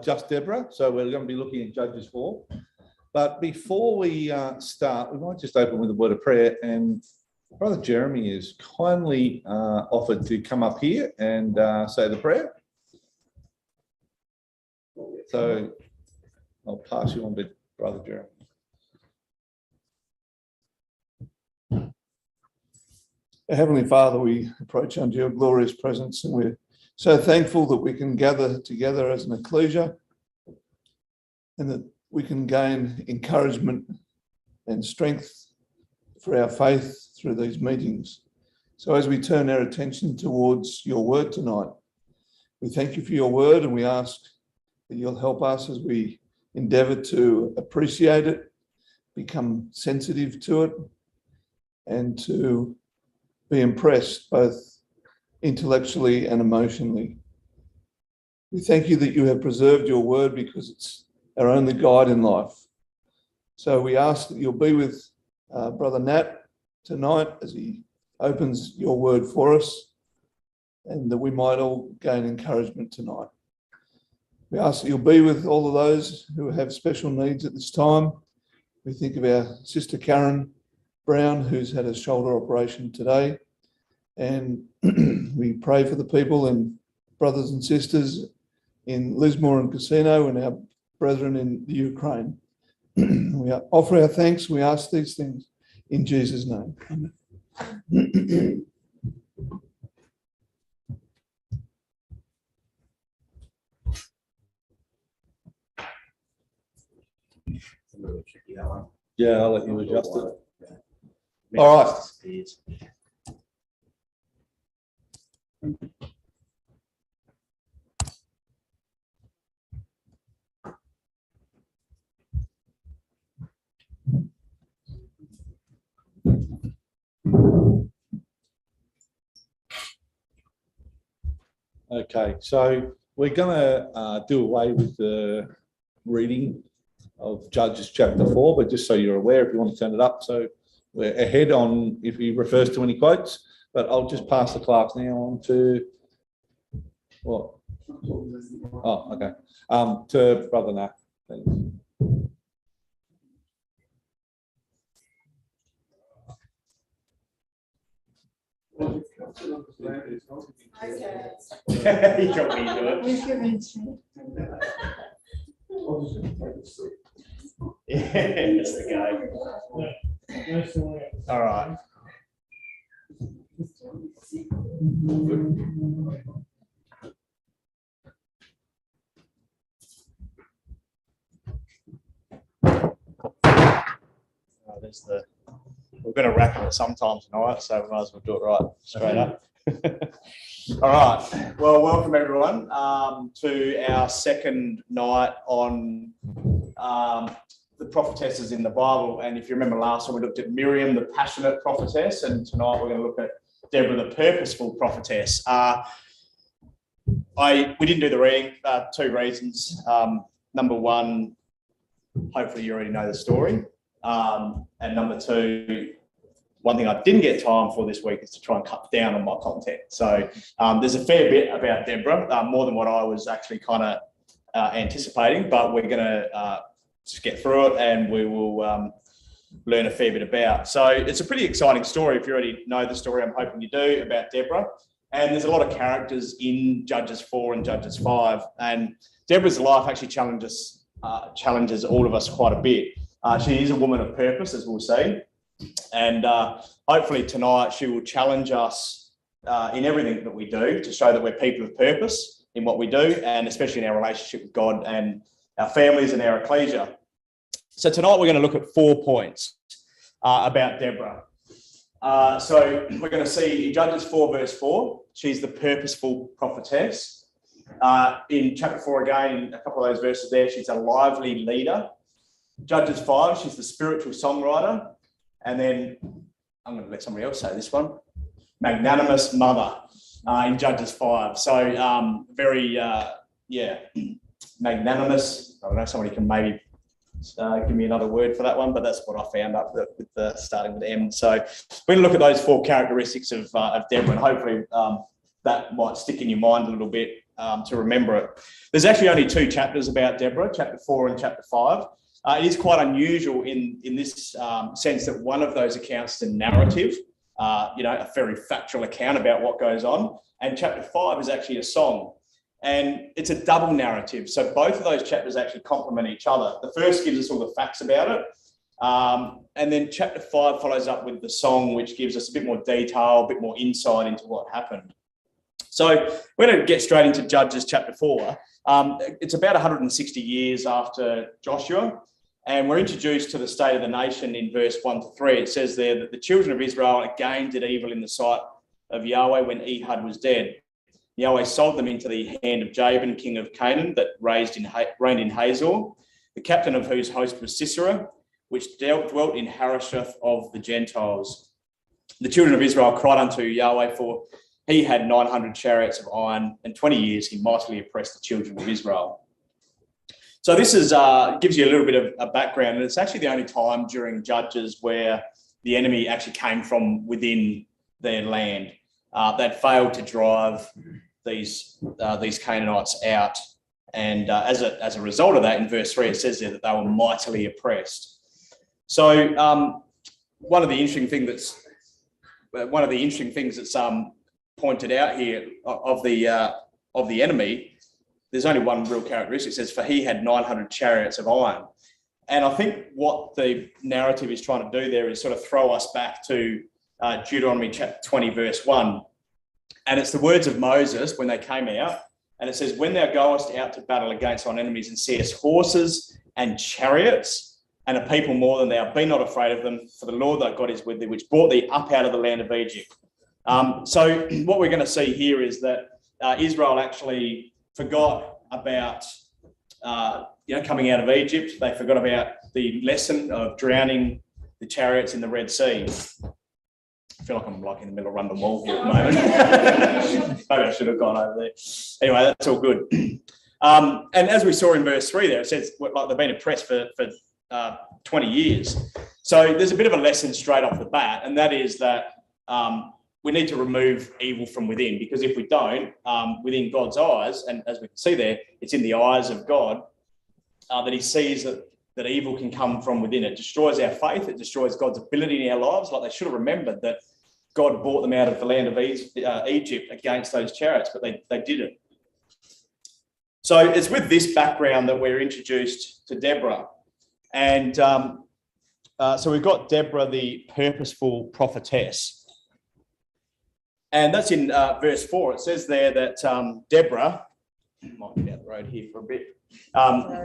just Deborah. So we're going to be looking at Judges 4. But before we start, we might just open with a word of prayer. And Brother Jeremy has kindly offered to come up here and say the prayer. So I'll pass you on to Brother Jeremy. Heavenly Father, we approach unto your glorious presence, and we're so thankful that we can gather together as an ecclesia and that we can gain encouragement and strength for our faith through these meetings. So as we turn our attention towards your word tonight, we thank you for your word, and we ask that you'll help us as we endeavour to appreciate it, become sensitive to it, and to be impressed both intellectually and emotionally. We thank you that you have preserved your word because it's our only guide in life. So we ask that you'll be with Brother Nat tonight as he opens your word for us, and that we might all gain encouragement tonight. We ask that you'll be with all of those who have special needs at this time. We think of our sister Karen Brown, who's had a shoulder operation today. And we pray for the people and brothers and sisters in Lismore and Casino and our brethren in the Ukraine. We offer our thanks. We ask these things in Jesus' name. Amen. Yeah, I'll let you adjust it. All right. Okay, so we're going to do away with the reading of Judges chapter 4, but just so you're aware, if you want to turn it up, so we're ahead on if he refers to any quotes. But I'll just pass the class now on to what? Oh, okay. To Brother Nat, please. Okay. You got me to it. Yeah, that's the guy. All right. We're going to wrap it sometime tonight, so we might as well do it right straight up. All right. Well, welcome everyone to our second night on the prophetesses in the Bible. And if you remember last time, we looked at Miriam, the passionate prophetess, and tonight we're going to look at Deborah, the purposeful prophetess. We didn't do the reading, two reasons. Number one, hopefully you already know the story. And number two, one thing I didn't get time for this week is to try and cut down on my content. So there's a fair bit about Deborah, more than what I was actually kind of anticipating, but we're going to just get through it and we will learn a fair bit about. So it's a pretty exciting story. If you already know the story, I'm hoping you do, about Deborah. And there's a lot of characters in Judges 4 and Judges 5. And Deborah's life actually challenges all of us quite a bit. She is a woman of purpose, as we'll see. And hopefully tonight she will challenge us in everything that we do to show that we're people of purpose in what we do, and especially in our relationship with God and our families and our ecclesia. So tonight we're going to look at 4 points about Deborah. So we're going to see in Judges 4 verse 4, she's the purposeful prophetess. In chapter 4 again, a couple of those verses there, she's a lively leader. Judges 5, she's the spiritual songwriter. And then I'm going to let somebody else say this one, magnanimous mother in Judges 5. So very, magnanimous. I don't know, somebody can maybe give me another word for that one, but that's what I found up with the starting with M. So we're going to look at those 4 characteristics of Deborah, and hopefully that might stick in your mind a little bit to remember it. There's actually only 2 chapters about Deborah, chapter 4 and chapter 5. It is quite unusual in this sense that one of those accounts is a narrative, a very factual account about what goes on. And chapter 5 is actually a song. And it's a double narrative. So both of those chapters actually complement each other. The first gives us all the facts about it. And then chapter 5 follows up with the song, which gives us a bit more detail, a bit more insight into what happened. So we're going to get straight into Judges chapter 4. It's about 160 years after Joshua. And we're introduced to the state of the nation in verse 1 to 3. It says there that the children of Israel again did evil in the sight of Yahweh when Ehud was dead. Yahweh sold them into the hand of Jabin, king of Canaan, that reigned in Hazor, the captain of whose host was Sisera, which dwelt in Harosheth of the Gentiles. The children of Israel cried unto Yahweh, for he had 900 chariots of iron, and 20 years he mightily oppressed the children of Israel. So this is gives you a little bit of a background, and it's actually the only time during Judges where the enemy actually came from within their land. They'd failed to drive these Canaanites out, and as a result of that, in verse 3, it says there that they were mightily oppressed. So one of the interesting things that's pointed out here of the enemy. There's only one real characteristic. It says, for he had 900 chariots of iron. And I think what the narrative is trying to do there is sort of throw us back to Deuteronomy chapter 20, verse 1. And it's the words of Moses when they came out. And it says, when thou goest out to battle against thine enemies and seest horses and chariots and a people more than thou, be not afraid of them, for the Lord thy God is with thee, which brought thee up out of the land of Egypt. So what we're going to see here is that Israel actually forgot about coming out of Egypt. They forgot about the lesson of drowning the chariots in the Red Sea. I feel like I'm like in the middle of Rundle Mall here at the moment. Maybe I should have gone over there. Anyway, that's all good. And as we saw in verse 3 there, it says like they've been oppressed for 20 years. So there's a bit of a lesson straight off the bat, and that is that we need to remove evil from within, because if we don't, within God's eyes, and as we can see there, it's in the eyes of God, that he sees that evil can come from within. It destroys our faith. It destroys God's ability in our lives. Like they should have remembered that God brought them out of the land of Egypt against those chariots, but they didn't. So it's with this background that we're introduced to Deborah. And so we've got Deborah, the purposeful prophetess. And that's in verse 4. It says there that Deborah, might get out the road here for a bit.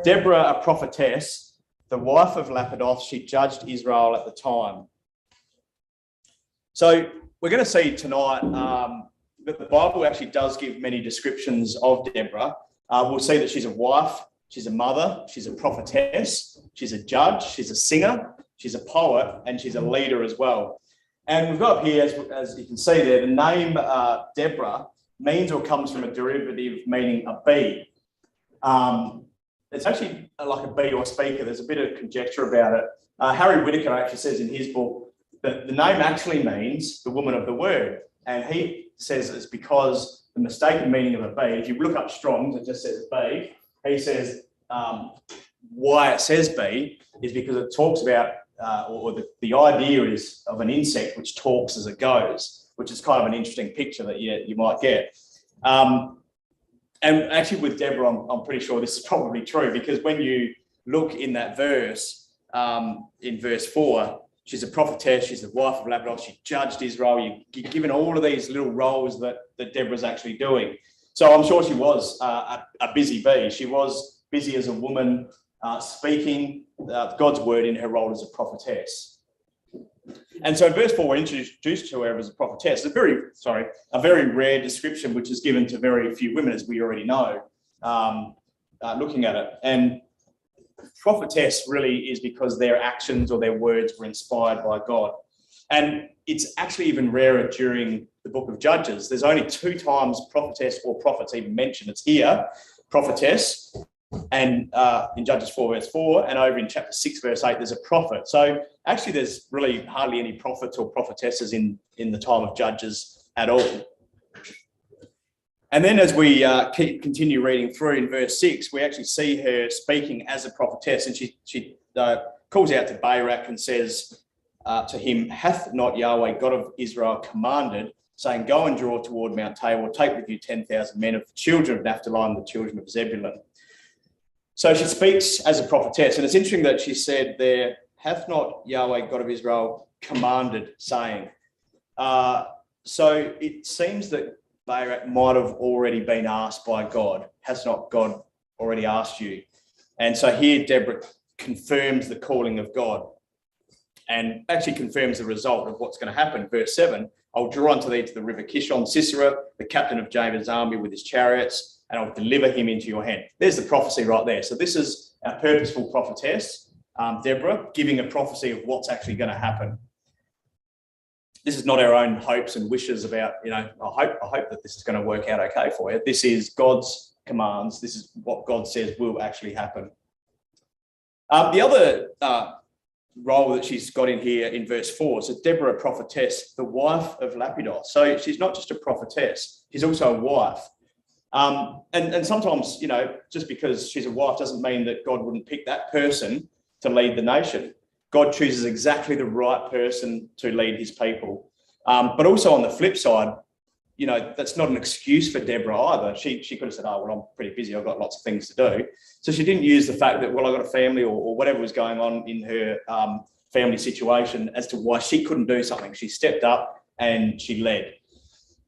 Deborah, a prophetess, the wife of Lapidoth, she judged Israel at the time. So we're going to see tonight that the Bible actually does give many descriptions of Deborah. We'll see that she's a wife, she's a mother, she's a prophetess, she's a judge, she's a singer, she's a poet, and she's a leader as well. And we've got up here, as you can see there, the name Deborah means or comes from a derivative meaning a bee. It's actually like a bee or speaker. There's a bit of conjecture about it. Harry Whittaker actually says in his book that the name actually means the woman of the word. And he says it's because the mistaken meaning of a bee, if you look up Strong's, it just says bee. He says why it says bee is because it talks about the idea is of an insect which talks as it goes, which is kind of an interesting picture that you might get. And actually with Deborah, I'm pretty sure this is probably true, because when you look in that verse, in verse 4, she's a prophetess, she's the wife of Lapidoth, she judged Israel. You're given all of these little roles that Deborah's actually doing. So I'm sure she was a busy bee. She was busy as a woman, speaking God's word in her role as a prophetess. And so in verse 4, we're introduced to her as a prophetess. A very rare description, which is given to very few women, as we already know, looking at it. And prophetess really is because their actions or their words were inspired by God. And it's actually even rarer during the book of Judges. There's only 2 times prophetess or prophets even mentioned. It's here, prophetess, and in Judges 4 verse 4, and over in chapter 6 verse 8 there's a prophet. So actually there's really hardly any prophets or prophetesses in the time of Judges at all. And then as we continue reading through in verse 6, we actually see her speaking as a prophetess, and she calls out to Barak and says to him, "Hath not Yahweh, God of Israel, commanded, saying, Go and draw toward Mount Tabor, take with you 10,000 men of the children of Naphtali and the children of Zebulun." So she speaks as a prophetess, and it's interesting that she said there, "Hath not Yahweh, God of Israel, commanded, saying." So it seems that Barak might have already been asked by God. Has not God already asked you? And so here Deborah confirms the calling of God and actually confirms the result of what's going to happen. Verse 7, "I'll draw unto thee to the river Kishon Sisera, the captain of Jabin's army with his chariots, and I'll deliver him into your hand." There's the prophecy right there. So this is a purposeful prophetess, Deborah, giving a prophecy of what's actually going to happen. This is not our own hopes and wishes about, I hope that this is going to work out okay for you. This is God's commands. This is what God says will actually happen. The other role that she's got in here in verse 4, so Deborah, a prophetess, the wife of Lapidos. So she's not just a prophetess, she's also a wife. And sometimes, just because she's a wife doesn't mean that God wouldn't pick that person to lead the nation. God chooses exactly the right person to lead his people. But also on the flip side, that's not an excuse for Deborah either. She could have said, "Oh, well, I'm pretty busy. I've got lots of things to do." So she didn't use the fact that, well, I've got a family or whatever was going on in her family situation as to why she couldn't do something. She stepped up and she led.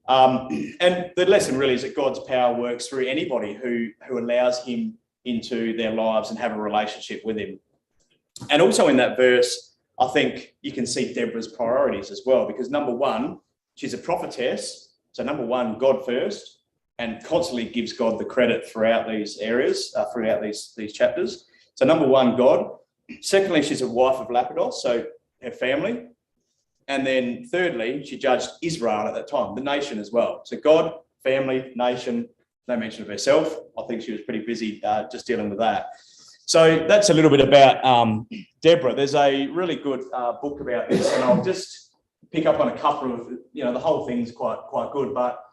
And the lesson really is that God's power works through anybody who allows him into their lives and have a relationship with him. And also in that verse, I think you can see Deborah's priorities as well, because number one, she's a prophetess. So number one, God first, and constantly gives God the credit throughout these areas, throughout these chapters. So number one, God. Secondly, she's a wife of Lapidos, so her family. And then thirdly, she judged Israel at that time, the nation as well. So God, family, nation, no mention of herself. I think she was pretty busy just dealing with that. So that's a little bit about Deborah. There's a really good book about this, and I'll just pick up on a couple of, the whole thing's quite good, but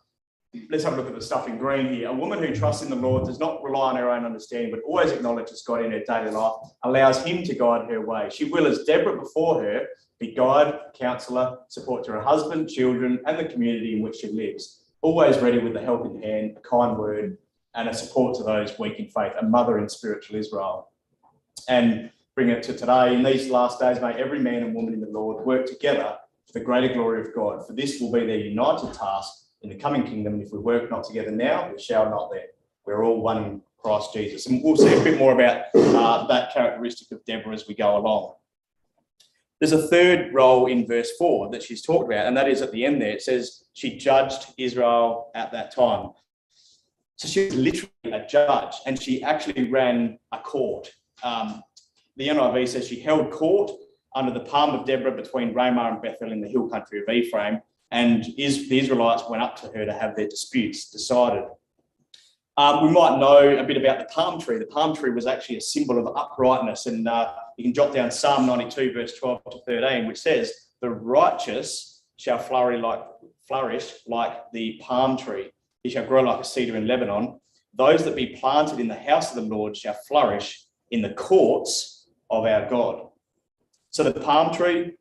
let's have a look at the stuff in green here. A woman who trusts in the Lord does not rely on her own understanding, but always acknowledges God in her daily life, allows him to guide her way. She will, as Deborah before her, be guide, counsellor, support to her husband, children, and the community in which she lives. Always ready with a helping hand, a kind word, and a support to those weak in faith, a mother in spiritual Israel. And bring it to today. In these last days, may every man and woman in the Lord work together for the greater glory of God, for this will be their united task in the coming kingdom. And if we work not together now, we shall not then. We're all one in Christ Jesus. And we'll see a bit more about that characteristic of Deborah as we go along. There's a third role in verse 4 that she's talked about, and that is at the end there. It says she judged Israel at that time. So she was literally a judge, and she actually ran a court. The NIV says she held court under the palm of Deborah between Ramah and Bethel in the hill country of Ephraim, and the Israelites went up to her to have their disputes decided. We might know a bit about the palm tree. The palm tree was actually a symbol of uprightness, and you can jot down Psalm 92, verse 12 to 13, which says, "The righteous shall flourish like the palm tree. He shall grow like a cedar in Lebanon. Those that be planted in the house of the Lord shall flourish in the courts of our God." So the palm tree,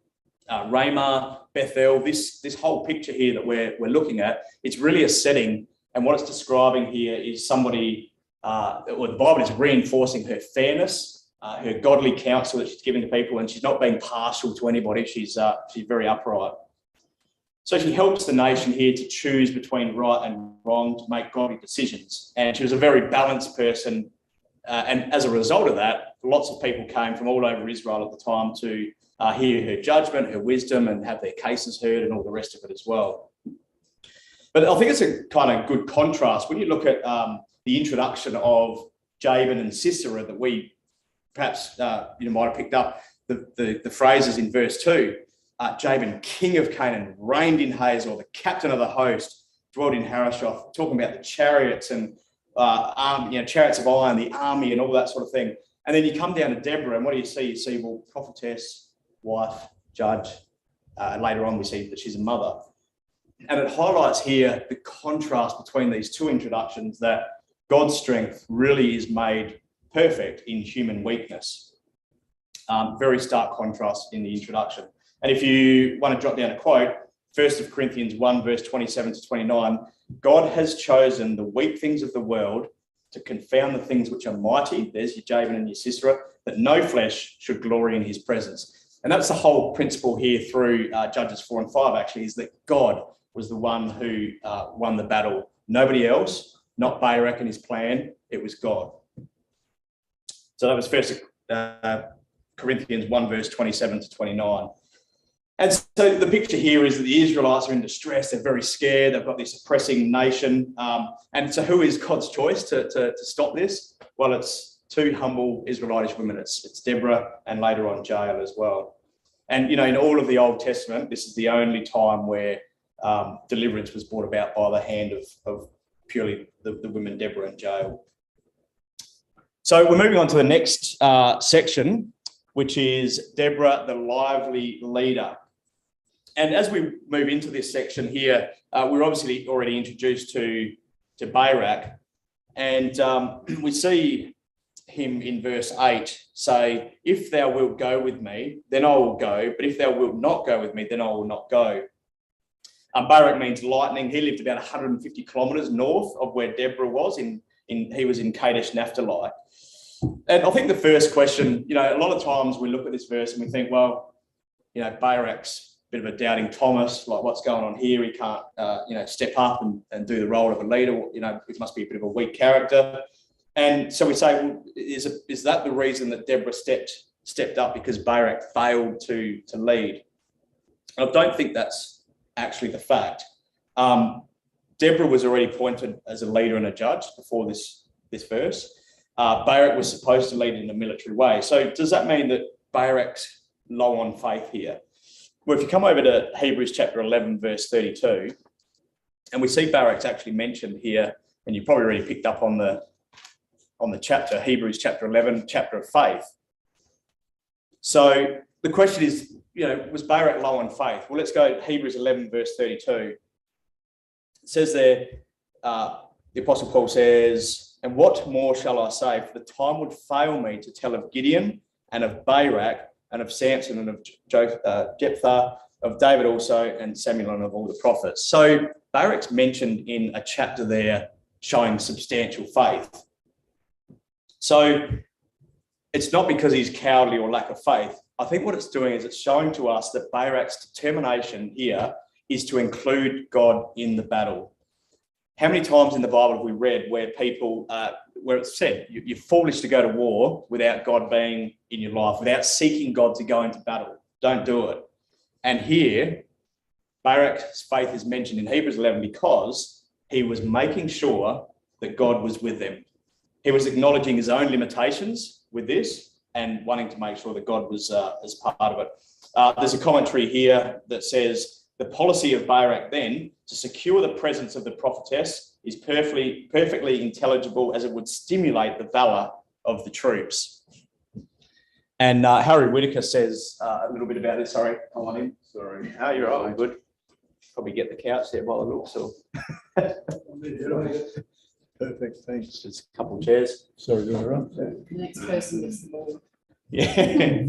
Ramah, Bethel, this whole picture here that we're looking at, it's really a setting. And what it's describing here is somebody, or the Bible is reinforcing her fairness, her godly counsel that she's giving to people, and she's not being partial to anybody. She's very upright. So she helps the nation here to choose between right and wrong, to make godly decisions. And she was a very balanced person. And as a result of that, lots of people came from all over Israel at the time to hear her judgment, her wisdom, and have their cases heard and all the rest of it as well. But I think it's a kind of good contrast when you look at the introduction of Jabin and Sisera, that we perhaps might have picked up the phrases in verse 2. Jabin, king of Canaan, reigned in Hazor, the captain of the host, dwelt in Harosheth, talking about the chariots and chariots of iron, the army, and all that sort of thing. And then you come down to Deborah, and what do you see? You see, well, prophetess, wife, judge. And later on, we see that she's a mother. And it highlights here the contrast between these two introductions, that God's strength really is made perfect in human weakness. Very stark contrast in the introduction. And if you want to jot down a quote, 1 Corinthians 1, verse 27 to 29, God has chosen the weak things of the world to confound the things which are mighty, there's your Jabin and your Sisera, that no flesh should glory in his presence. And that's the whole principle here through Judges 4 and 5, actually, is that God was the one who won the battle. Nobody else, not Barak and his plan, it was God. So that was 1 Corinthians 1, verse 27 to 29. And so the picture here is that the Israelites are in distress. They're very scared. They've got this oppressing nation. And so who is God's choice to stop this? Well, it's two humble Israelitish women. It's Deborah and later on Jael as well. And, you know, in all of the Old Testament, this is the only time where deliverance was brought about by the hand of purely the women Deborah and Jael. So we're moving on to the next section, which is Deborah, the lively leader. And as we move into this section here, we're obviously already introduced to Barak, and we see him in verse 8 say, if thou wilt go with me, then I will go, but if thou wilt not go with me, then I will not go. Barak means lightning. He lived about 150 kilometres north of where Deborah was. He was in Kadesh Naphtali. And I think the first question, you know, a lot of times we look at this verse and we think, well, you know, Barak's a bit of a doubting Thomas, like what's going on here? He can't, step up and do the role of a leader. You know, it must be a bit of a weak character. And so we say, well, is that the reason that Deborah stepped up, because Barak failed to lead? I don't think that's actually the fact. Deborah was already appointed as a leader and a judge before this verse. Barak was supposed to lead in a military way. So does that mean that Barak's low on faith here? Well, if you come over to Hebrews chapter 11, verse 32, and we see Barak's actually mentioned here, and you probably already picked up on the chapter, Hebrews chapter 11, chapter of faith. So the question is, you know, was Barak low on faith? Well, let's go to Hebrews 11, verse 32. It says there, the Apostle Paul says, and what more shall I say? For the time would fail me to tell of Gideon and of Barak and of Samson and of Jephthah, of David also, and Samuel and of all the prophets. So Barak's mentioned in a chapter there showing substantial faith. So it's not because he's cowardly or lack of faith. I think what it's doing is it's showing to us that Barak's determination here is to include God in the battle. How many times in the Bible have we read where people, where it's said, you're foolish to go to war without God being in your life, without seeking God to go into battle? Don't do it. And here, Barak's faith is mentioned in Hebrews 11 because he was making sure that God was with them. He was acknowledging his own limitations with this and wanting to make sure that God was as part of it. There's a commentary here that says, the policy of Barak then to secure the presence of the prophetess is perfectly intelligible, as it would stimulate the valour of the troops. And Harry Whitaker says a little bit about this. Sorry, I want him. Sorry. Oh, you're all right. Good. Probably get the couch there by the looks. Or... Perfect. Thanks. Just a couple of chairs. Sorry, you're right. The next person gets the ball. Yeah.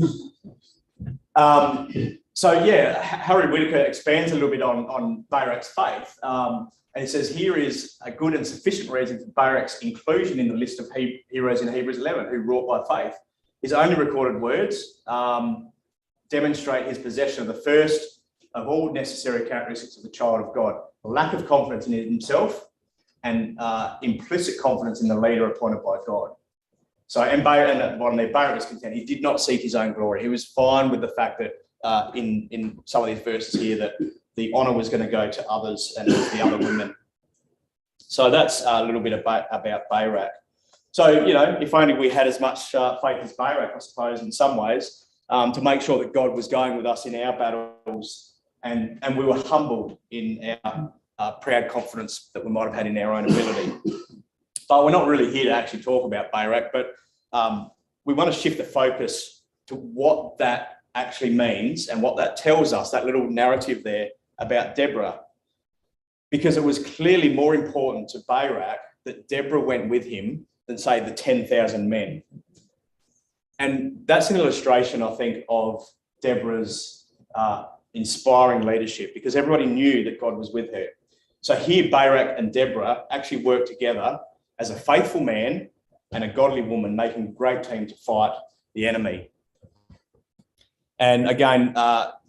Harry Whitaker expands a little bit on Barak's faith. And he says, here is a good and sufficient reason for Barak's inclusion in the list of heroes in Hebrews 11 who wrought by faith. His only recorded words demonstrate his possession of the first of all necessary characteristics of the child of God: a lack of confidence in himself and implicit confidence in the leader appointed by God. So, and at the bottom there, Barak was content. He did not seek his own glory. He was fine with the fact that in some of these verses here that the honour was going to go to others and the other women. So that's a little bit about Barak. So, you know, if only we had as much faith as Barak, I suppose, in some ways, to make sure that God was going with us in our battles, and we were humbled in our proud confidence that we might have had in our own ability. But we're not really here to actually talk about Barak, but we want to shift the focus to what that actually means and what that tells us, that little narrative there about Deborah. because it was clearly more important to Barak that Deborah went with him than, say, the 10,000 men. And that's an illustration, I think, of Deborah's inspiring leadership, because everybody knew that God was with her. So here, Barak and Deborah actually worked together as a faithful man and a godly woman, making a great team to fight the enemy. And again,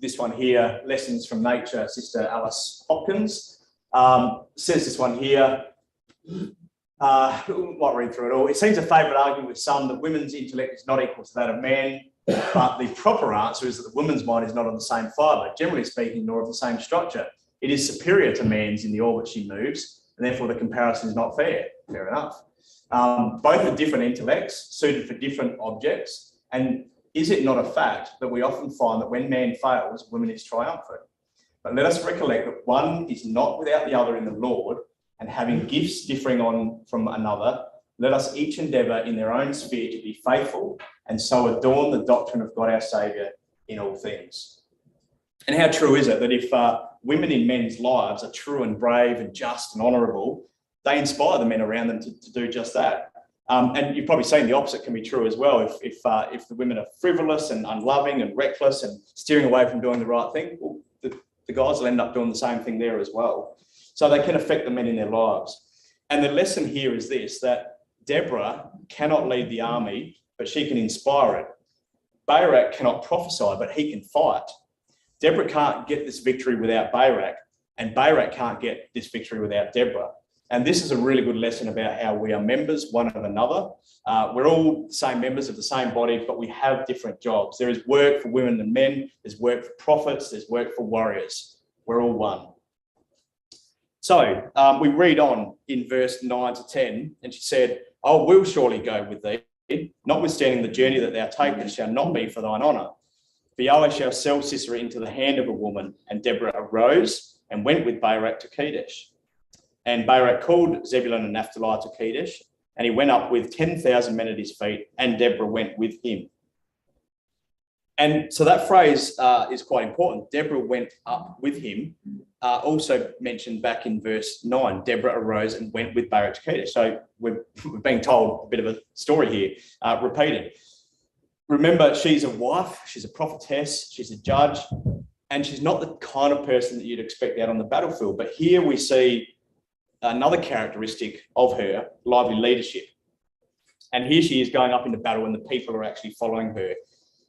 this one here, Lessons from Nature, Sister Alice Hopkins, says this one here. Might read through it all. It seems a favourite argument with some that women's intellect is not equal to that of men, but the proper answer is that the woman's mind is not on the same fibre, generally speaking, nor of the same structure. It is superior to man's in the orbit she moves, and therefore the comparison is not fair. Fair enough. Both are different intellects, suited for different objects, and is it not a fact that we often find that when man fails, woman is triumphant? But let us recollect that one is not without the other in the Lord, and having gifts differing from another, let us each endeavour in their own sphere to be faithful, and so adorn the doctrine of God our Saviour in all things. And how true is it that if women in men's lives are true and brave and just and honourable, they inspire the men around them to do just that. And you've probably seen the opposite can be true as well. If the women are frivolous and unloving and reckless and steering away from doing the right thing, well, the guys will end up doing the same thing there as well. So they can affect the men in their lives. And the lesson here is this, that Deborah cannot lead the army, but she can inspire it. Barak cannot prophesy, but he can fight. Deborah can't get this victory without Barak, and Barak can't get this victory without Deborah. And this is a really good lesson about how we are members one of another. We're all the same members of the same body, but we have different jobs. There is work for women and men. There's work for prophets. There's work for warriors. We're all one. So we read on in verse 9 to 10, and she said, I will surely go with thee, notwithstanding the journey that thou takest shall not be for thine honour. For Yahweh shall sell Sisera into the hand of a woman. And Deborah arose and went with Barak to Kedesh. And Barak called Zebulun and Naphtali to Kedesh, and he went up with 10,000 men at his feet, and Deborah went with him. And so that phrase is quite important. Deborah went up with him. Also mentioned back in verse 9, Deborah arose and went with Barak to Kedesh. So we're being told a bit of a story here, repeated. Remember, she's a wife, she's a prophetess, she's a judge, and she's not the kind of person that you'd expect out on the battlefield. But here we see another characteristic of her, lively leadership. And here she is going up into battle and the people are actually following her.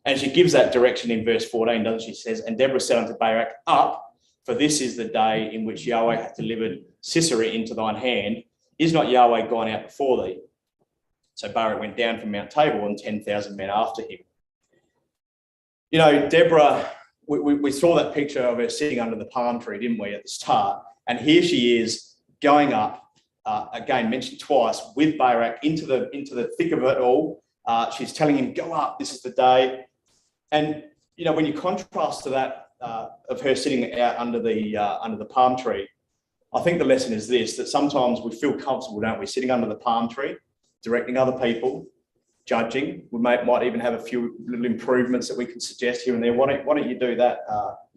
And she gives that direction in verse 14, doesn't she? She says, and Deborah said unto Barak, up, for this is the day in which Yahweh hath delivered Sisera into thine hand. Is not Yahweh gone out before thee? So Barak went down from Mount Tabor and 10,000 men after him. You know, Deborah, we saw that picture of her sitting under the palm tree, didn't we, at the start? And here she is going up, again, mentioned twice, with Barak into the thick of it all. She's telling him, go up, this is the day. And, you know, when you contrast to that of her sitting out under the palm tree, I think the lesson is this, that sometimes we feel comfortable, don't we, sitting under the palm tree, directing other people, judging. We might even have a few little improvements that we can suggest here and there. Why don't you do that,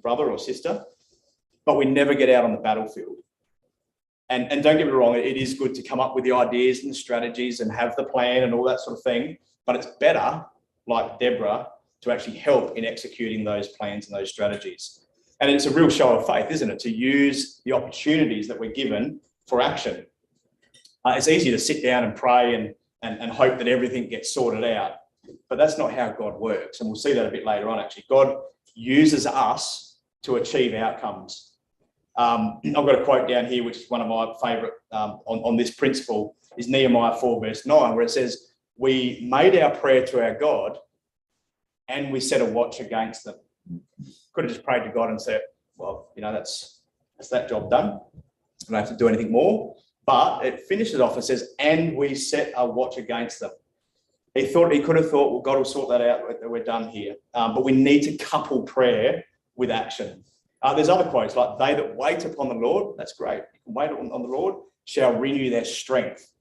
brother or sister? But we never get out on the battlefield. And don't get me wrong, it is good to come up with the ideas and the strategies and have the plan and all that sort of thing. But it's better, like Deborah, to actually help in executing those plans and those strategies. And it's a real show of faith, isn't it, to use the opportunities that we're given for action. It's easy to sit down and pray and hope that everything gets sorted out, but that's not how God works. And we'll see that a bit later on, actually. God uses us to achieve outcomes. I've got a quote down here, which is one of my favourite on this principle, is Nehemiah 4, verse 9, where it says, we made our prayer to our God and we set a watch against them. Could have just prayed to God and said, well, you know, that's that job done. I don't have to do anything more. But it finishes off and says, and we set a watch against them. He could have thought, well, God will sort that out, we're done here. But we need to couple prayer with action. There's other quotes like, they that wait upon the Lord, that's great. You can wait on the Lord, shall renew their strength.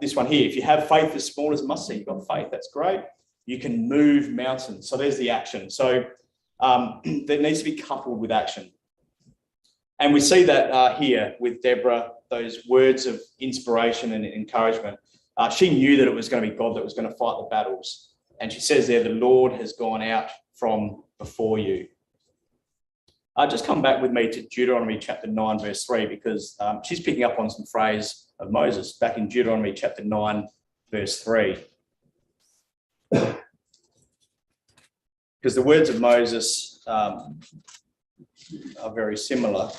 This one here, if you have faith as small as a mustard seed, you've got faith, that's great. You can move mountains. So there's the action. So that needs to be coupled with action. And we see that here with Deborah, those words of inspiration and encouragement. She knew that it was going to be God that was going to fight the battles. And she says there, the Lord has gone out from before you. Just come back with me to Deuteronomy chapter 9, verse 3, because she's picking up on some phrase of Moses back in Deuteronomy chapter 9, verse 3. Because the words of Moses are very similar.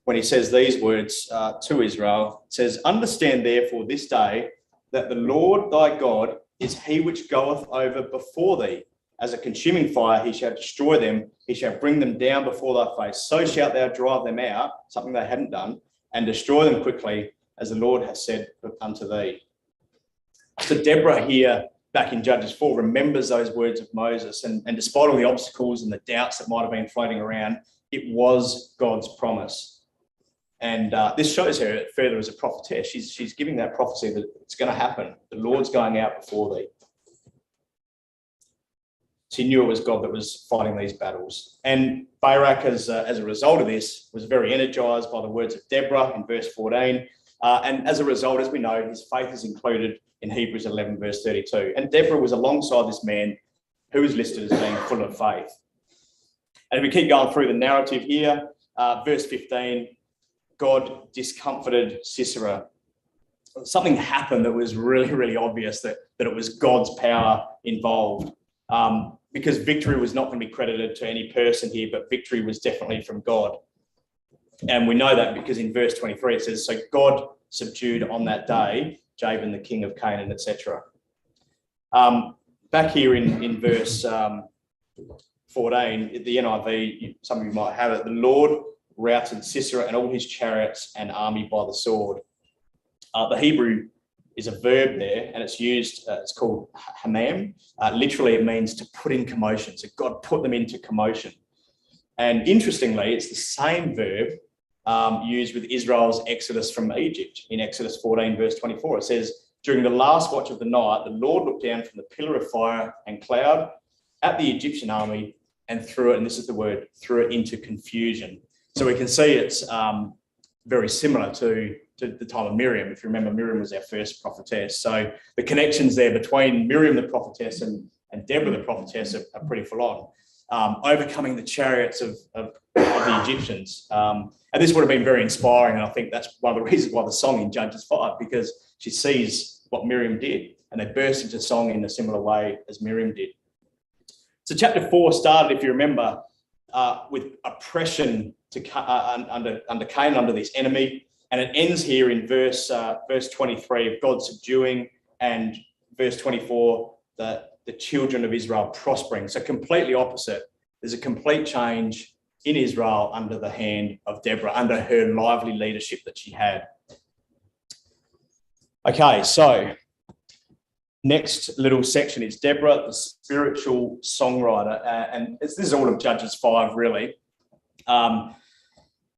When he says these words to Israel, it says, understand therefore this day that the Lord thy God is he which goeth over before thee. As a consuming fire, he shall destroy them. He shall bring them down before thy face. So shalt thou drive them out, something they hadn't done, and destroy them quickly, as the Lord has said unto thee. So Deborah here, back in Judges 4, remembers those words of Moses. And despite all the obstacles and the doubts that might have been floating around, it was God's promise. And this shows her further as a prophetess. She's giving that prophecy that it's going to happen. The Lord's going out before thee. She knew it was God that was fighting these battles. And Barak, as a result of this, was very energized by the words of Deborah in verse 14. And as a result, as we know, his faith is included in Hebrews 11, verse 32. And Deborah was alongside this man who is listed as being full of faith. And if we keep going through the narrative here, verse 15, God discomfited Sisera. Something happened that was really, really obvious that it was God's power involved. Because victory was not going to be credited to any person here, but victory was definitely from God. And we know that because in verse 23, it says, so God subdued on that day Jabin, the king of Canaan, etc. Back here in verse 14, the NIV, some of you might have it, the Lord routed Sisera and all his chariots and army by the sword. The Hebrew is a verb there, and it's used, it's called hamam. Literally, it means to put in commotion. So God put them into commotion. And interestingly, it's the same verb used with Israel's exodus from Egypt. In Exodus 14, verse 24, it says, during the last watch of the night, the Lord looked down from the pillar of fire and cloud at the Egyptian army and threw it, and this is the word, threw it into confusion. So we can see it's very similar to the time of Miriam. If you remember, Miriam was our first prophetess. So the connections there between Miriam the prophetess and Deborah the prophetess are pretty full on. Overcoming the chariots of the Egyptians. And this would have been very inspiring. And I think that's one of the reasons why the song in Judges 5, because she sees what Miriam did and they burst into song in a similar way as Miriam did. So chapter 4 started, if you remember, with oppression under Canaan, under this enemy. And it ends here in verse 23 of God subduing, and verse 24, the children of Israel prospering. So completely opposite. There's a complete change in Israel under the hand of Deborah, under her lively leadership that she had. Okay, so next little section is Deborah, the spiritual songwriter. And this is all of Judges 5, really.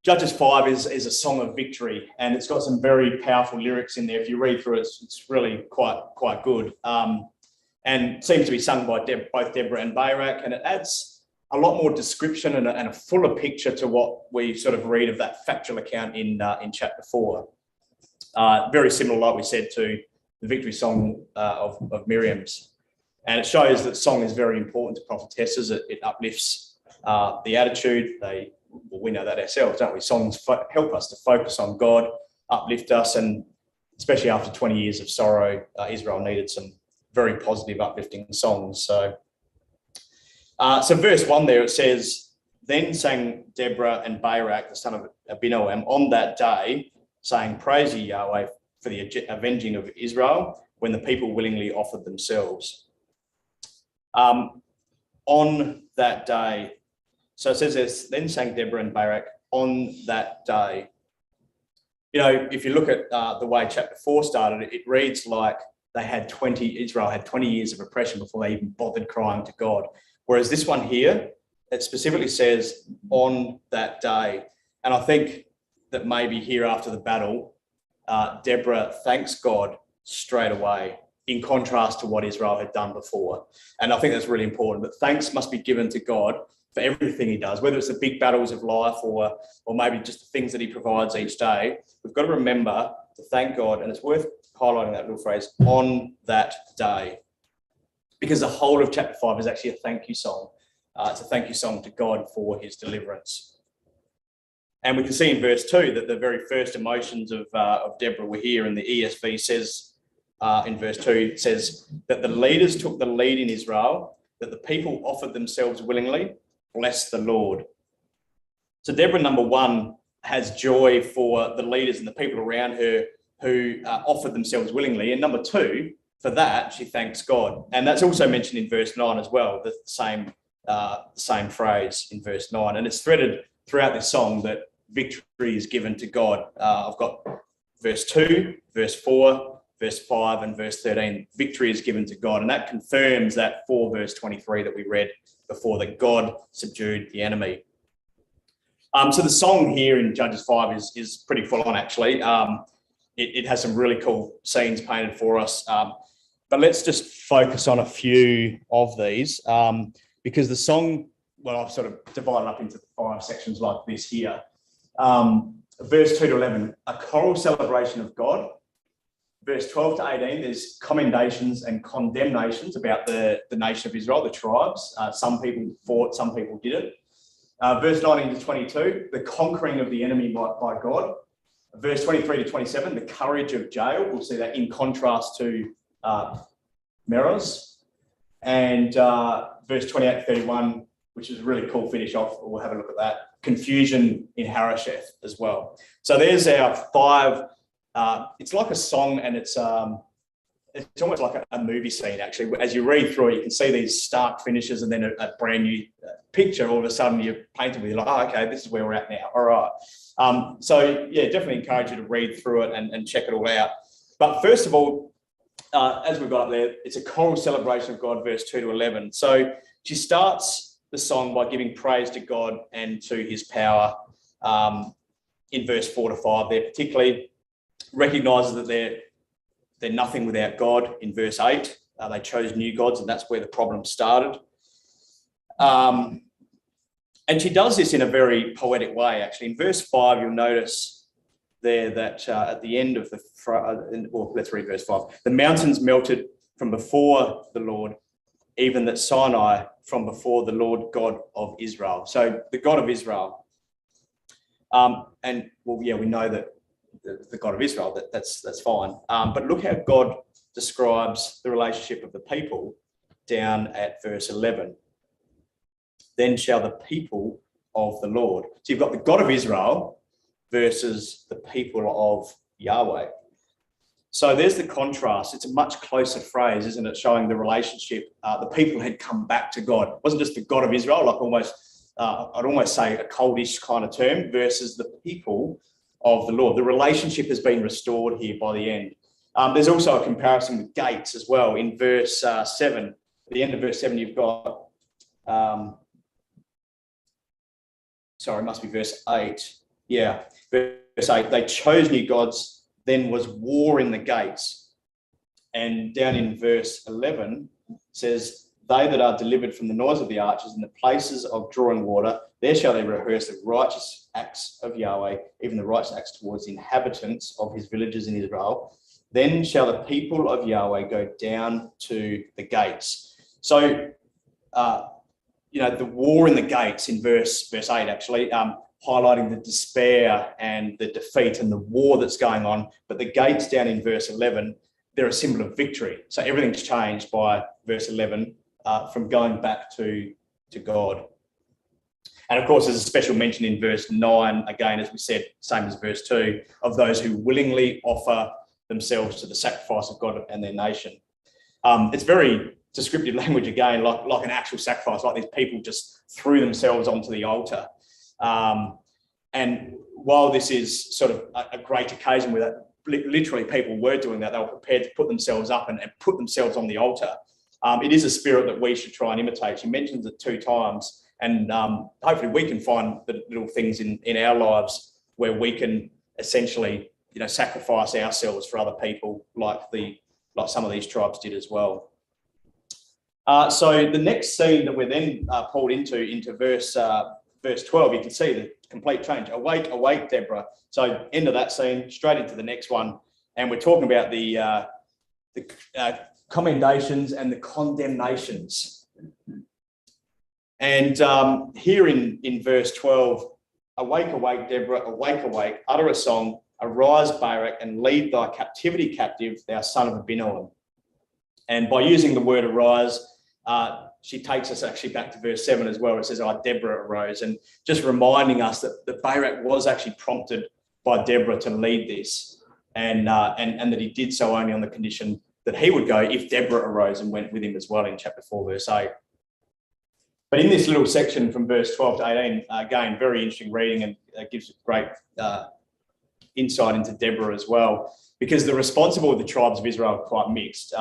Judges 5 is a song of victory, and it's got some very powerful lyrics in there. If you read through it, it's really quite good. And seems to be sung by both Deborah and Barak, and it adds a lot more description and a fuller picture to what we sort of read of that factual account in chapter 4. Very similar, like we said, to the victory song of Miriam's. And it shows that song is very important to prophetesses. It uplifts the attitude. We know that ourselves, don't we? Songs help us to focus on God, uplift us, and especially after 20 years of sorrow, Israel needed some very positive, uplifting songs. So verse 1 there, it says, then sang Deborah and Barak, the son of Abinoam, on that day, saying, praise ye Yahweh for the avenging of Israel, when the people willingly offered themselves. On that day, so it says this, then sang Deborah and Barak on that day. You know, if you look at the way chapter 4 started, it reads like Israel had 20 years of oppression before they even bothered crying to God. Whereas this one here, it specifically says on that day. And I think that maybe here after the battle, Deborah thanks God straight away, in contrast to what Israel had done before. And I think that's really important, that thanks must be given to God for everything he does, whether it's the big battles of life or maybe just the things that he provides each day. We've got to remember to thank God, and it's worth highlighting that little phrase, on that day. Because the whole of chapter 5 is actually a thank you song. It's a thank you song to God for his deliverance. And we can see in verse 2 that the very first emotions of Deborah were here, and the ESV says in verse 2, it says that the leaders took the lead in Israel, that the people offered themselves willingly. Bless the Lord. So Deborah, number one, has joy for the leaders and the people around her who offered themselves willingly. And number two, for that, she thanks God. And that's also mentioned in verse 9 as well, the same phrase in verse 9. And it's threaded throughout this song that victory is given to God. I've got verse 2, verse 4, verse 5, and verse 13. Victory is given to God. And that confirms that 4 verse 23 that we read before, that God subdued the enemy. So the song here in Judges 5 is pretty full on, actually. It has some really cool scenes painted for us. But let's just focus on a few of these, because the song, well, I've sort of divided up into 5 sections like this here. Verse 2 to 11, a choral celebration of God. Verse 12 to 18, there's commendations and condemnations about the nation of Israel, the tribes. Some people fought, some people didn't. Verse 19 to 22, the conquering of the enemy by God. Verse 23 to 27, the courage of Jael. We'll see that in contrast to Meroz. And verse 28 to 31, which is a really cool finish off. We'll have a look at that. Confusion in Harosheth as well. So there's our 5. It's like a song, and it's almost like a movie scene, actually. As you read through it, you can see these stark finishes and then a brand new picture. All of a sudden you're painted with, you're like, oh, okay, this is where we're at now. All right. So, yeah, definitely encourage you to read through it and check it all out. But first of all, as we've got up there, it's a choral celebration of God, verse 2 to 11. So she starts the song by giving praise to God and to his power in verse 4 to 5 there, particularly recognises that they're nothing without God in verse 8. They chose new gods, and that's where the problem started. And she does this in a very poetic way, actually. In verse 5, you'll notice there that at the end of let's read verse 5. The mountains melted from before the Lord, even that Sinai from before the Lord God of Israel. So the God of Israel. And, well, yeah, we know that the God of Israel, that's fine. But look how God describes the relationship of the people down at verse 11. Then shall the people of the Lord. So you've got the God of Israel versus the people of Yahweh. So there's the contrast. It's a much closer phrase, isn't it? Showing the relationship. The people had come back to God. It wasn't just the God of Israel, like I'd almost say a coldish kind of term, versus the people of the Lord. The relationship has been restored here by the end. There's also a comparison with gates as well. In verse 7, at the end of verse 7, you've got, sorry, it must be verse 8. Yeah, verse 8, they chose new gods, then was war in the gates. And down in verse 11 says, they that are delivered from the noise of the archers in the places of drawing water, there shall they rehearse the righteous acts of Yahweh, even the righteous acts towards the inhabitants of his villages in Israel. Then shall the people of Yahweh go down to the gates. So, the war in the gates in verse 8, actually, highlighting the despair and the defeat and the war that's going on. But the gates down in verse 11, they're a symbol of victory. So everything's changed by verse 11 from going back to God. And of course, there's a special mention in verse 9, again, as we said, same as verse 2, of those who willingly offer themselves to the sacrifice of God and their nation. It's very descriptive language, again, like an actual sacrifice, like these people just threw themselves onto the altar. And while this is sort of a great occasion where that, literally people were doing that, they were prepared to put themselves up and put themselves on the altar. It is a spirit that we should try and imitate. She mentions it 2 times, and hopefully we can find the little things in our lives where we can essentially, sacrifice ourselves for other people, like some of these tribes did as well. So the next scene that we're then pulled into verse 12, you can see the complete change. Awake, awake, Deborah. So end of that scene, straight into the next one. And we're talking about the commendations and the condemnations. And here in verse 12, awake, awake, Deborah, awake, awake, utter a song, arise, Barak, and lead thy captivity captive, thou son of Abinoam. And by using the word arise, she takes us actually back to verse 7 as well. It says, Deborah arose, and just reminding us that Barak was actually prompted by Deborah to lead this, and that he did so only on the condition that he would go if Deborah arose and went with him as well in chapter 4, verse 8. But in this little section from verse 12 to 18, again, very interesting reading, and gives great insight into Deborah as well, because the responsible of the tribes of Israel are quite mixed.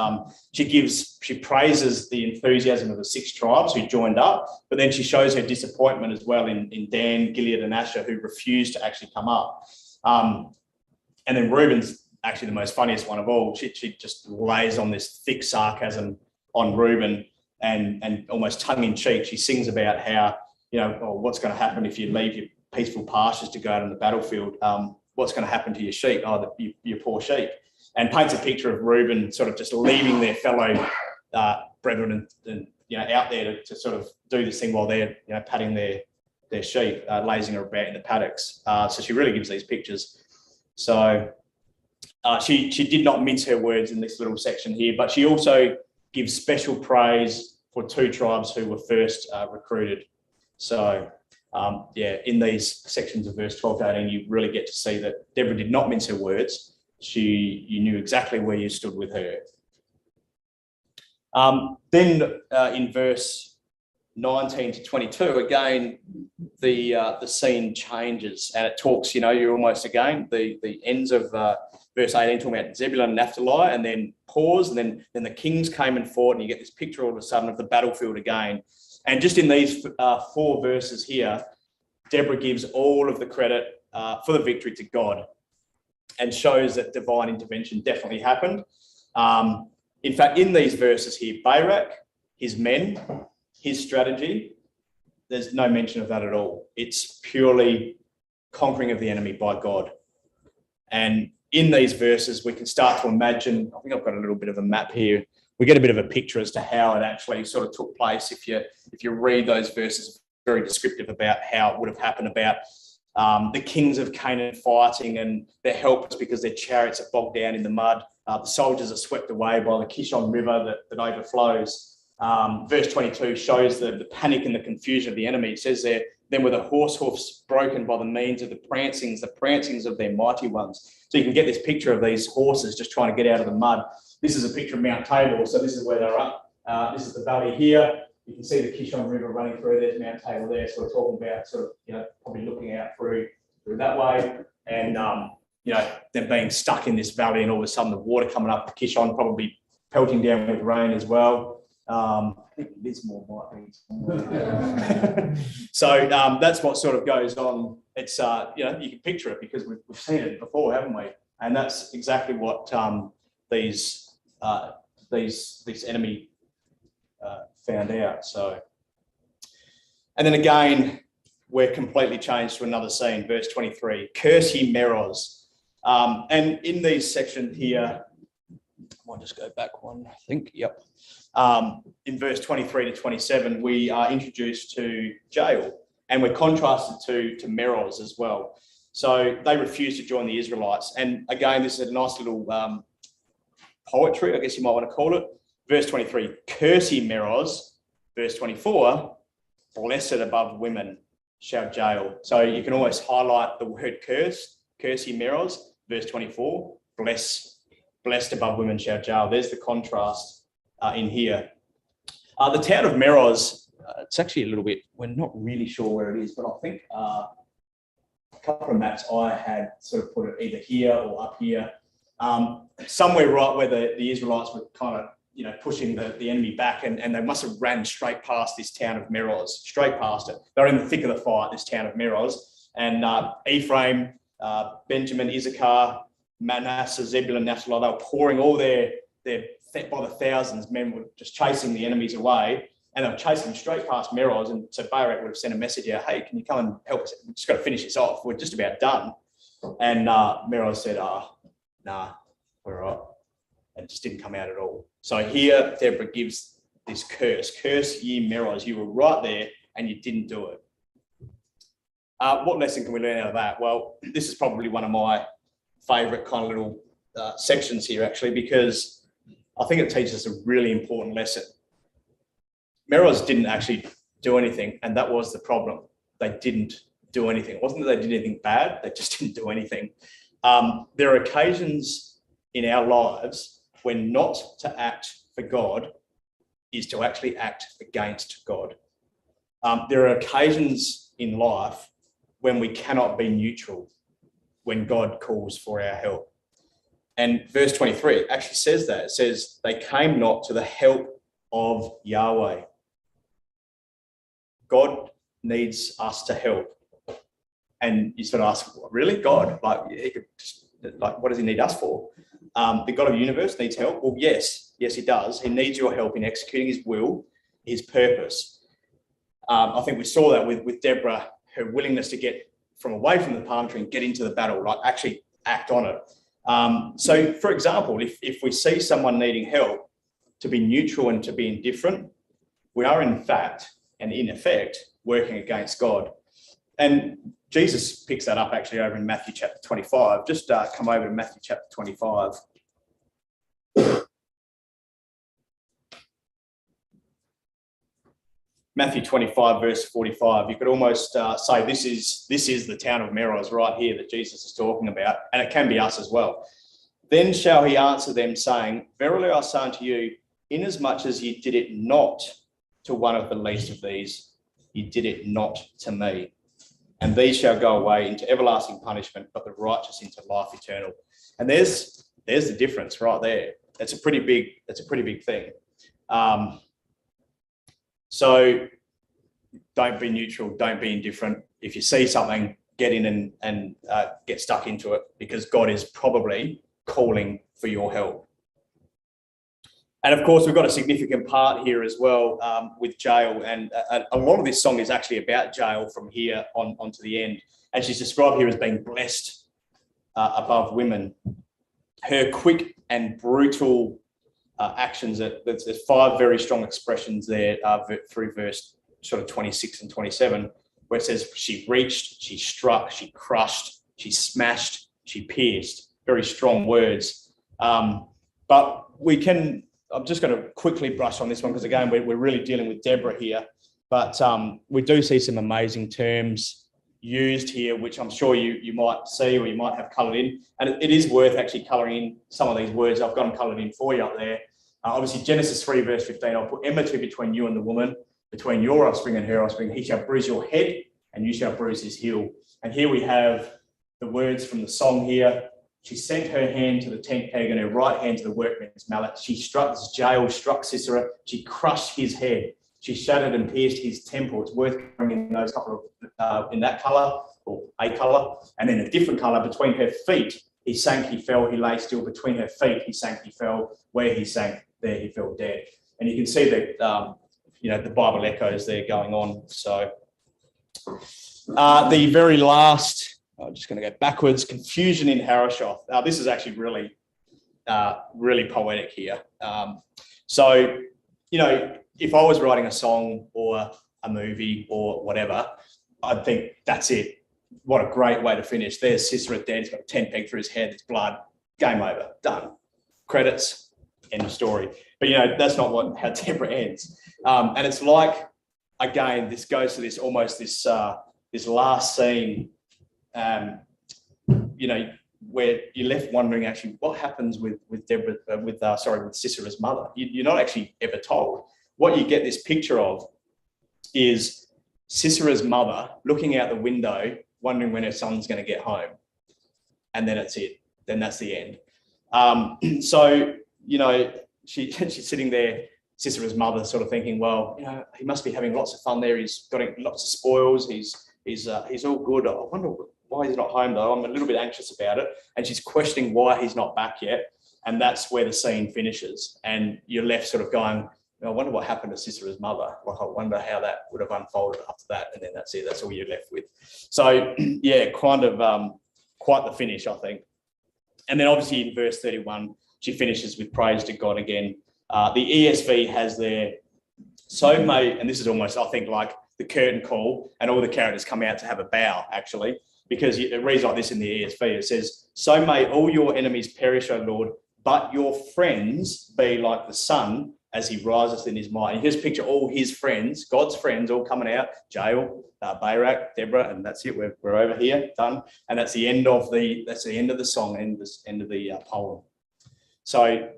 She praises the enthusiasm of the 6 tribes who joined up, but then she shows her disappointment as well in Dan, Gilead, and Asher, who refused to actually come up. And then Reuben's actually the most funniest one of all. She just lays on this thick sarcasm on Reuben, and almost tongue-in-cheek, she sings about how, what's going to happen if you leave your peaceful pastures to go out on the battlefield. What's going to happen to your sheep? Your poor sheep. And paints a picture of Reuben sort of just leaving their fellow brethren and out there to sort of do this thing while they're patting their sheep, lazing about in the paddocks. So she really gives these pictures. So she did not mince her words in this little section here, but she also gives special praise for 2 tribes who were first recruited. So in these sections of verse 12 to 18, you really get to see that Deborah did not mince her words. You knew exactly where you stood with her. Then in verse 19 to 22, again, the scene changes, and it talks, you're almost again, the ends of verse 18 talking about Zebulun and Naphtali, and then pause, and then the kings came and fought, and you get this picture all of a sudden of the battlefield again. And just in these 4 verses here, Deborah gives all of the credit for the victory to God, and shows that divine intervention definitely happened. In fact, in these verses here, Barak, his men, his strategy, there's no mention of that at all. It's purely conquering of the enemy by God. And in these verses, we can start to imagine, I think I've got a little bit of a map here. We get a bit of a picture as to how it actually sort of took place. If you read those verses, very descriptive about how it would have happened, about the kings of Canaan fighting and their helpers because their chariots are bogged down in the mud. The soldiers are swept away by the Kishon River that overflows. Verse 22 shows the panic and the confusion of the enemy. It says there, then were the horse hoofs broken by the means of the prancings of their mighty ones. So you can get this picture of these horses just trying to get out of the mud. This is a picture of Mount Tabor. So this is where they're up. This is the valley here. You can see the Kishon River running through. There's Mount Tabor there. So we're talking about sort of, probably looking out through that way. And, them being stuck in this valley, and all of a sudden the water coming up the Kishon, probably pelting down with rain as well. I think Lismore might be. So that's what sort of goes on. It's, you can picture it because we've seen it before, haven't we? And that's exactly what this enemy found out. So, and then again, we're completely changed to another scene, verse 23, curse ye Meroz. And in these sections here, I'll just go back one, I think, yep. In verse 23 to 27, we are introduced to Jael, and we're contrasted to Meroz as well. So they refuse to join the Israelites. And again, this is a nice little poetry, I guess you might want to call it. Verse 23, curse ye Meroz. Verse 24, blessed above women shall Jael. So you can almost highlight the word curse ye Meroz. Verse 24, blessed above women shall Jael. There's the contrast in here. The town of Meroz, it's actually a little bit, we're not really sure where it is, but I think a couple of maps I had sort of put it either here or up here. Somewhere right where the Israelites were kind of, pushing the enemy back, and they must have ran straight past this town of Meroz, straight past it. They're in the thick of the fight, this town of Meroz. And Ephraim, Benjamin, Issachar, Manasseh, Zebulun, Naphtali, they were pouring all their by the thousands, men were just chasing the enemies away, and they were chasing them straight past Meroz. And so Barak would have sent a message out, hey, can you come and help us? We've just got to finish this off. We're just about done. And Meroz said, nah, we're all right. And just didn't come out at all. So here, Deborah gives this curse ye Meroz. You were right there and you didn't do it. What lesson can we learn out of that? Well, this is probably one of my favourite kind of little sections here, actually, because I think it teaches us a really important lesson. Meroz didn't actually do anything, and that was the problem. They didn't do anything. It wasn't that they did anything bad, they just didn't do anything. There are occasions in our lives when not to act for God is to actually act against God. There are occasions in life when we cannot be neutral, when God calls for our help. And verse 23 actually says that. It says, they came not to the help of Yahweh. God needs us to help. And you sort of ask, really? God? What does he need us for? The God of the universe needs help? Well, yes, he does. He needs your help in executing his will, his purpose. I think we saw that with Deborah, her willingness to get from away from the palm tree and get into the battle, like actually act on it. So, for example, if we see someone needing help, to be neutral and to be indifferent, we are in fact and in effect working against God. And Jesus picks that up actually over in Matthew chapter 25. Just come over to Matthew chapter 25. Matthew 25, verse 45. You could almost say this is the town of Meroz right here that Jesus is talking about, and it can be us as well. Then shall he answer them, saying, verily I say unto you, inasmuch as ye did it not to one of the least of these, ye did it not to me. And these shall go away into everlasting punishment, but the righteous into life eternal. And there's the difference right there. That's a pretty big thing. So don't be neutral, don't be indifferent. If you see something, get in and get stuck into it, because God is probably calling for your help. And of course, we've got a significant part here as well with Jael. And a lot of this song is actually about Jael from here on to the end. And she's described here as being blessed above women. Her quick and brutal actions, there's 5 very strong expressions there through verse sort of 26 and 27, where it says she reached, she struck, she crushed, she smashed, she pierced. Very strong words. But I'm just going to quickly brush on this one, because again, we're really dealing with Deborah here. But we do see some amazing terms used here, which I'm sure you might see or you might have coloured in. And it is worth actually colouring in some of these words. I've got them coloured in for you up there. Obviously, Genesis 3, verse 15, I'll put enmity between you and the woman, between your offspring and her offspring. He shall bruise your head and you shall bruise his heel. And here we have the words from the song here. She sent her hand to the tent peg and her right hand to the workman's mallet. She struck Jael, struck Sisera. She crushed his head. She shattered and pierced his temple. It's worth bringing in those couple of, in that colour, or a colour, and then a different colour between her feet. He sank, he fell, he lay still. Between her feet, he sank, he fell. Where he sank, there he fell dead. And you can see that, the Bible echoes there going on. So the very last, I'm just going to go backwards, confusion in Harashoth. This is actually really, really poetic here. So, if I was writing a song or a movie or whatever, I'd think that's it. What a great way to finish. There's Sisera dead. He's got a tent peg through his head. It's blood. Game over. Done. Credits. End of story. But, that's not how Deborah ends. And it's like, again, this goes to this almost this last scene, where you're left wondering actually what happens with Deborah, with Sisera's mother. You're not actually ever told. What you get this picture of is Sisera's mother looking out the window, wondering when her son's going to get home. And then it's it. Then that's the end. She's sitting there, Sisera's mother, sort of thinking, well, he must be having lots of fun there. He's got lots of spoils. He's all good. I wonder why he's not home though. I'm a little bit anxious about it. And she's questioning why he's not back yet. And that's where the scene finishes. And you're left sort of going, I wonder what happened to Sisera's mother. Like, I wonder how that would have unfolded after that. And then that's it. That's all you're left with. So, yeah, kind of quite the finish, I think. And then obviously in verse 31, she finishes with praise to God again. The ESV has their so may, and this is almost, I think, like the curtain call, and all the characters come out to have a bow, actually, because it reads like this in the ESV. It says, so may all your enemies perish, O Lord, but your friends be like the sun as he rises in his might. And you just picture all his friends, God's friends, all coming out, Jael, Barak, Deborah, and that's it. We're over here, done. And that's the end of the song and the end of the poem. So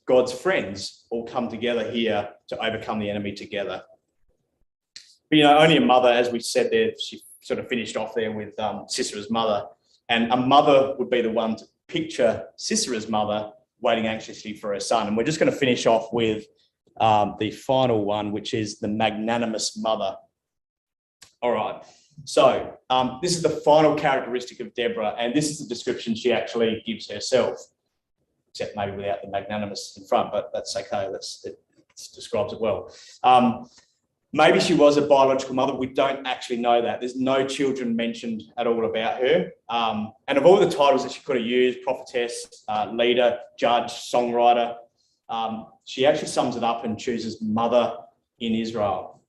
God's friends all come together here to overcome the enemy together. But, only a mother, as we said there, she sort of finished off there with Sisera's mother. And a mother would be the one to picture Sisera's mother waiting anxiously for her son. And we're just going to finish off with the final one, which is the magnanimous mother. All right. So this is the final characteristic of Deborah, and this is the description she actually gives herself, except maybe without the magnanimous in front, but that's okay. It describes it well. Maybe she was a biological mother. We don't actually know that. There's no children mentioned at all about her. And of all the titles that she could have used, prophetess, leader, judge, songwriter, she actually sums it up and chooses mother in Israel.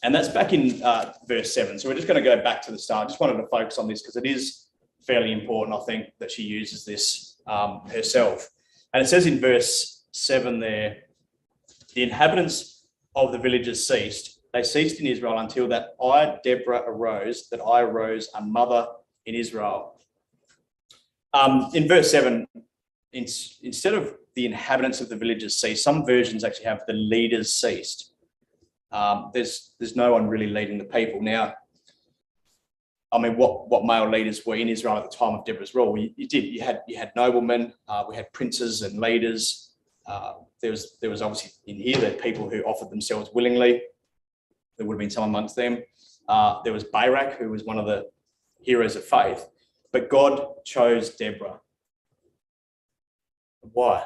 And that's back in verse 7. So we're just going to go back to the start. I just wanted to focus on this because it is fairly important, I think, that she uses this herself. And it says in verse 7 there, the inhabitants of the villages ceased. They ceased in Israel until that I, Deborah, arose, that I arose a mother in Israel. In verse 7, instead of the inhabitants of the villages ceased, some versions actually have the leaders ceased. There's no one really leading the people. Now, I mean, what male leaders were in Israel at the time of Deborah's rule? You had noblemen, we had princes and leaders. There was obviously in here the people who offered themselves willingly. There would have been some amongst them. There was Barak, who was one of the heroes of faith. But God chose Deborah. Why?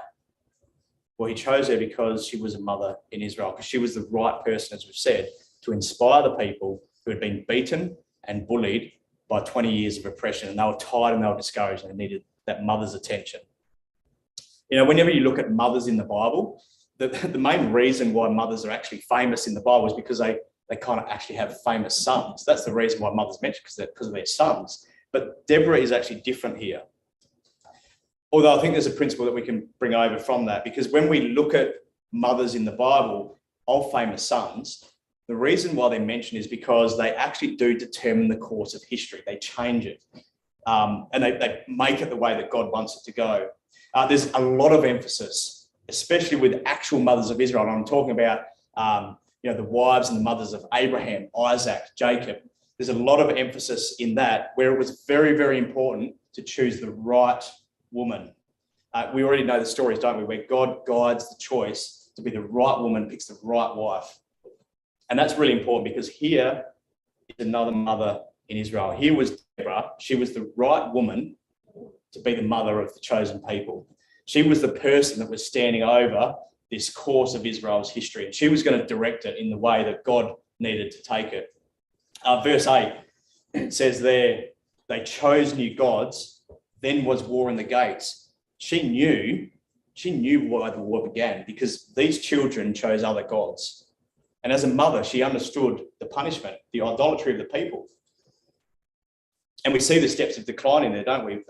Well, he chose her because she was a mother in Israel, because she was the right person, as we've said, to inspire the people who had been beaten and bullied by 20 years of oppression. And they were tired and they were discouraged and they needed that mother's attention. Whenever you look at mothers in the Bible, the main reason why mothers are actually famous in the Bible is because they kind of actually have famous sons. That's the reason why mothers mentioned, because of their sons. But Deborah is actually different here. Although I think there's a principle that we can bring over from that, because when we look at mothers in the Bible of famous sons, the reason why they're mentioned is because they actually do determine the course of history. They change it and they make it the way that God wants it to go. There's a lot of emphasis, especially with actual mothers of Israel. And I'm talking about, the wives and the mothers of Abraham, Isaac, Jacob. There's a lot of emphasis in that, where it was very, very important to choose the right woman. We already know the stories, don't we? Where God guides the choice to be the right woman, picks the right wife. And that's really important, because here is another mother in Israel. Here was Deborah. She was the right woman to be the mother of the chosen people. She was the person that was standing over this course of Israel's history, and she was going to direct it in the way that God needed to take it. Verse 8, it says there, they chose new gods, then was war in the gates. She knew why the war began, because these children chose other gods. And as a mother, she understood the punishment, the idolatry of the people. And we see the steps of decline in there, don't we?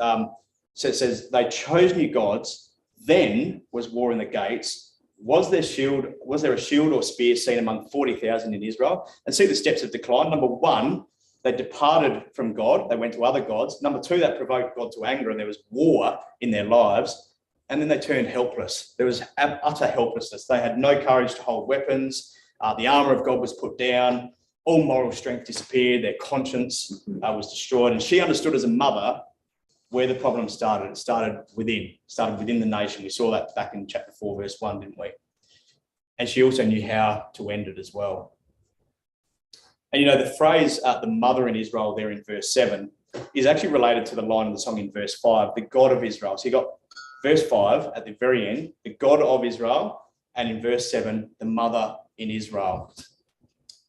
So it says they chose new gods, then was war in the gates. Was there a shield or spear seen among 40,000 in Israel? And see the steps of decline. Number one, they departed from God. They went to other gods. Number two, that provoked God to anger, and there was war in their lives. And then they turned helpless. There was utter helplessness. They had no courage to hold weapons. The armor of God was put down. All moral strength disappeared. Their conscience was destroyed. And she understood as a mother where the problem started. It started within the nation. We saw that back in chapter 4, verse 1, didn't we? And she also knew how to end it as well. And the phrase, the mother in Israel there in verse 7, is actually related to the line of the song in verse 5, the God of Israel. So you got verse 5 at the very end, the God of Israel, and in verse 7, the mother in Israel.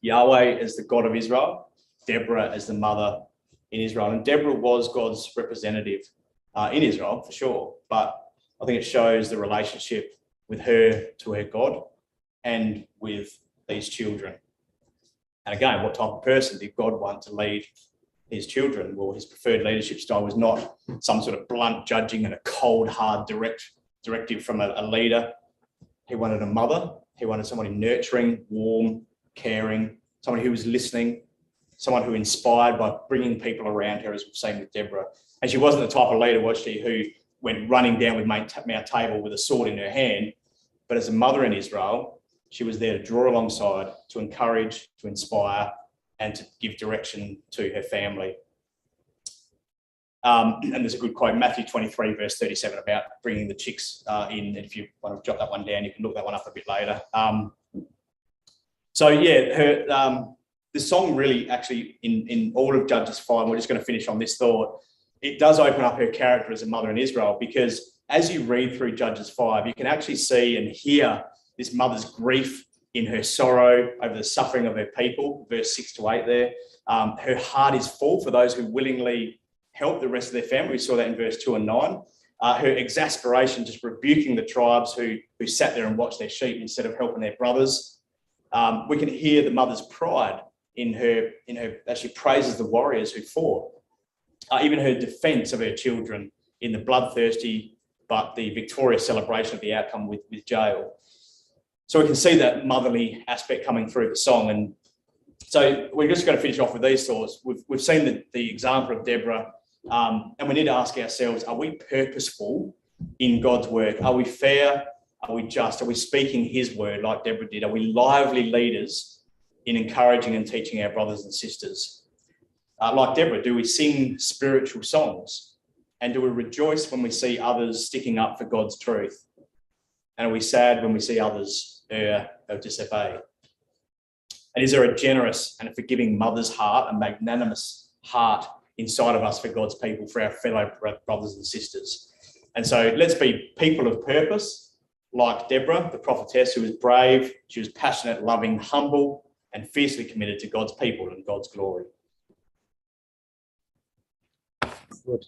Yahweh is the God of Israel, Deborah is the mother in Israel. And Deborah was God's representative in Israel, for sure. But I think it shows the relationship with her to her God and with these children. And again, what type of person did God want to lead his children? Well, his preferred leadership style was not some sort of blunt judging and a cold, hard directive from a leader. He wanted a mother. He wanted someone nurturing, warm, caring, someone who was listening, someone who inspired by bringing people around her, as we've seen with Deborah. And she wasn't the type of leader, was she, who went running down with Mount Tabor with a sword in her hand. But as a mother in Israel, she was there to draw alongside, to encourage, to inspire, and to give direction to her family. And there's a good quote, Matthew 23, verse 37, about bringing the chicks in. And if you want to jot that one down, you can look that one up a bit later. So yeah, the song really actually in all of Judges 5, we're just going to finish on this thought, it does open up her character as a mother in Israel, because as you read through Judges 5, you can actually see and hear this mother's grief in her sorrow over the suffering of her people, verse 6 to 8 there. Her heart is full for those who willingly help the rest of their family. We saw that in verse 2 and 9. Her exasperation, just rebuking the tribes who sat there and watched their sheep instead of helping their brothers. We can hear the mother's pride in her as she praises the warriors who fought. Even her defense of her children in the bloodthirsty but the victorious celebration of the outcome with Jael. So we can see that motherly aspect coming through the song. And so we're just going to finish off with these thoughts. We've seen the example of Deborah, and we need to ask ourselves, are we purposeful in God's work? Are we fair? Are we just? Are we speaking his word like Deborah did? Are we lively leaders in encouraging and teaching our brothers and sisters? Like Deborah, do we sing spiritual songs? And do we rejoice when we see others sticking up for God's truth? And are we sad when we see others err or disobey? And is there a generous and a forgiving mother's heart, a magnanimous heart inside of us for God's people, for our fellow brothers and sisters? And so let's be people of purpose, like Deborah, the prophetess, who was brave, she was passionate, loving, humble, and fiercely committed to God's people and God's glory. Good.